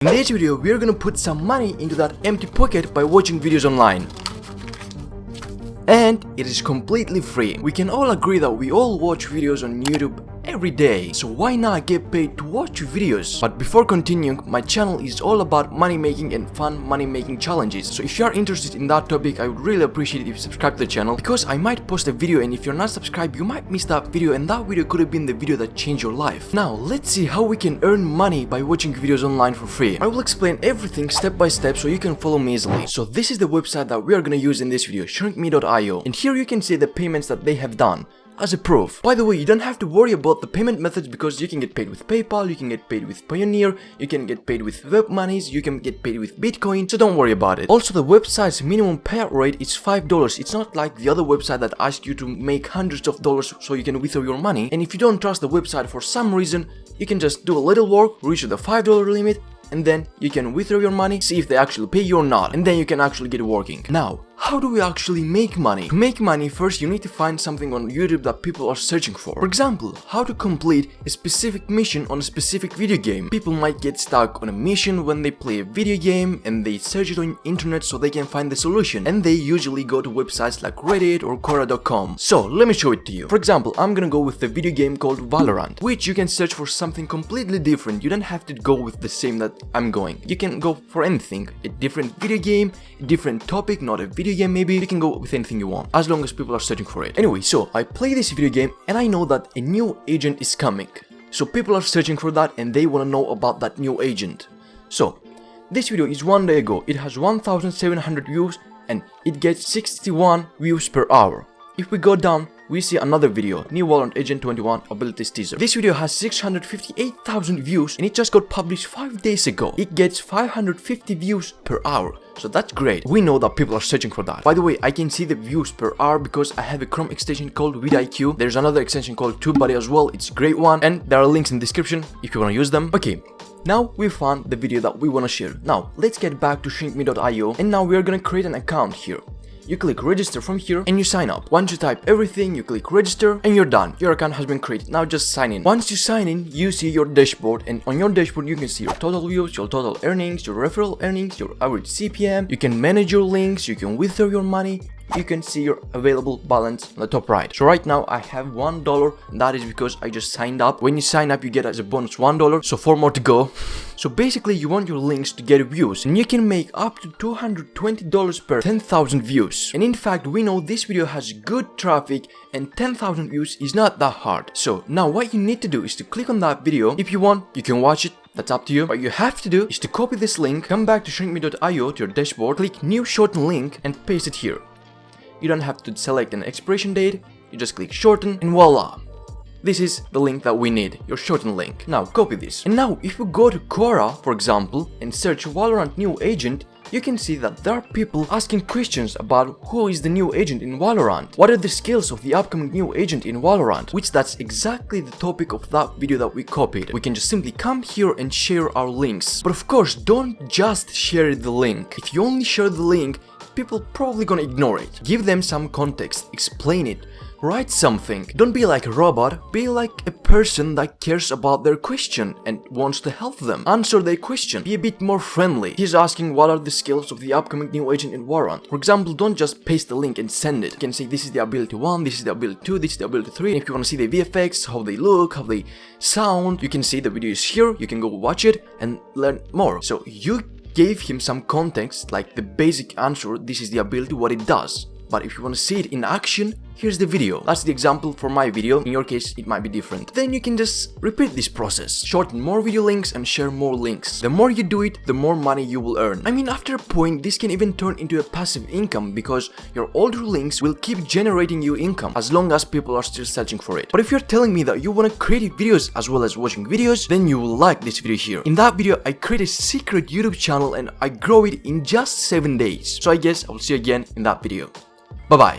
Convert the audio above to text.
In this video, we are gonna put some money into that empty pocket by watching videos online. And it is completely free. We can all agree that we all watch videos on YouTube every day, so why not get paid to watch videos? But before continuing, my channel is all about money making and fun money making challenges, so if you are interested in that topic, I would really appreciate it if you subscribe to the channel, because I might post a video and if you're not subscribed, you might miss that video, and that video could have been the video that changed your life. Now let's see how we can earn money by watching videos online for free. I will explain everything step by step so you can follow me easily. So this is the website that we are gonna use in this video, shrinkme.io, and here you can see the payments that they have done as a proof. By the way, you don't have to worry about the payment methods because you can get paid with PayPal, you can get paid with Payoneer, you can get paid with web monies, you can get paid with Bitcoin, so don't worry about it. Also, the website's minimum payout rate is $5. It's not like the other website that asks you to make hundreds of dollars so you can withdraw your money, and if you don't trust the website for some reason, you can just do a little work, reach the $5 limit, and then you can withdraw your money, see if they actually pay you or not, and then you can actually get working. Now, how do we actually make money? To make money, first you need to find something on YouTube that people are searching for. For example, how to complete a specific mission on a specific video game. People might get stuck on a mission when they play a video game and they search it on internet so they can find the solution, and they usually go to websites like Reddit or Quora.com. So let me show it to you. For example, I'm gonna go with the video game called Valorant, which you can search for something completely different. You don't have to go with the same that I'm going. You can go for anything, a different video game, a different topic, not a video game maybe. You can go with anything you want, as long as people are searching for it. Anyway, so I play this video game and I know that a new agent is coming. So people are searching for that and they want to know about that new agent. So this video is 1 day ago. It has 1,700 views and it gets 61 views per hour. If we go down, we see another video, New Valorant Agent 21 Abilities Teaser. This video has 658,000 views and it just got published 5 days ago. It gets 550 views per hour. So that's great. We know that people are searching for that. By the way, I can see the views per hour because I have a Chrome extension called vidIQ. There's another extension called TubeBuddy as well. It's a great one, and there are links in the description if you want to use them. Okay. Now we found the video that we want to share. Now let's get back to shrinkme.io, and now we are gonna create an account here. You click register from here and you sign up. Once you type everything, you click register and you're done. Your account has been created. Now just sign in. Once you sign in, you see your dashboard, and on your dashboard you can see your total views, your total earnings, your referral earnings, your average CPM. You can manage your links, you can withdraw your money. You can see your available balance on the top right. So right now I have $1, and that is because I just signed up. When you sign up, you get as a bonus $1, so 4 more to go. So basically you want your links to get views, and you can make up to $220 per 10,000 views. And in fact, we know this video has good traffic and 10,000 views is not that hard. So now what you need to do is to click on that video. If you want, you can watch it. That's up to you. What you have to do is to copy this link, come back to shrinkme.io to your dashboard, click new shorten link and paste it here. You don't have to select an expiration date, you just click shorten and voila! This is the link that we need, your shorten link. Now copy this. And now if we go to Quora, for example, and search Valorant new agent, you can see that there are people asking questions about who is the new agent in Valorant. What are the skills of the upcoming new agent in Valorant? Which that's exactly the topic of that video that we copied. We can just simply come here and share our links. But of course, don't just share the link. If you only share the link, people probably gonna ignore it. Give them some context, explain it, write something. Don't be like a robot, be like a person that cares about their question and wants to help them. Answer their question, be a bit more friendly. He's asking what are the skills of the upcoming new agent in Valorant. For example, don't just paste the link and send it. You can say this is the ability 1, this is the ability 2, this is the ability 3. And if you want to see the VFX, how they look, how they sound, you can see the video is here, you can go watch it and learn more. So you gave him some context, like the basic answer, this is the ability, what it does. But if you want to see it in action, here's the video. That's the example for my video. In your case, it might be different. Then you can just repeat this process. Shorten more video links and share more links. The more you do it, the more money you will earn. I mean, after a point, this can even turn into a passive income because your older links will keep generating you income as long as people are still searching for it. But if you're telling me that you want to create videos as well as watching videos, then you will like this video here. In that video, I create a secret YouTube channel and I grow it in just 7 days. So I guess I will see you again in that video. Bye-bye.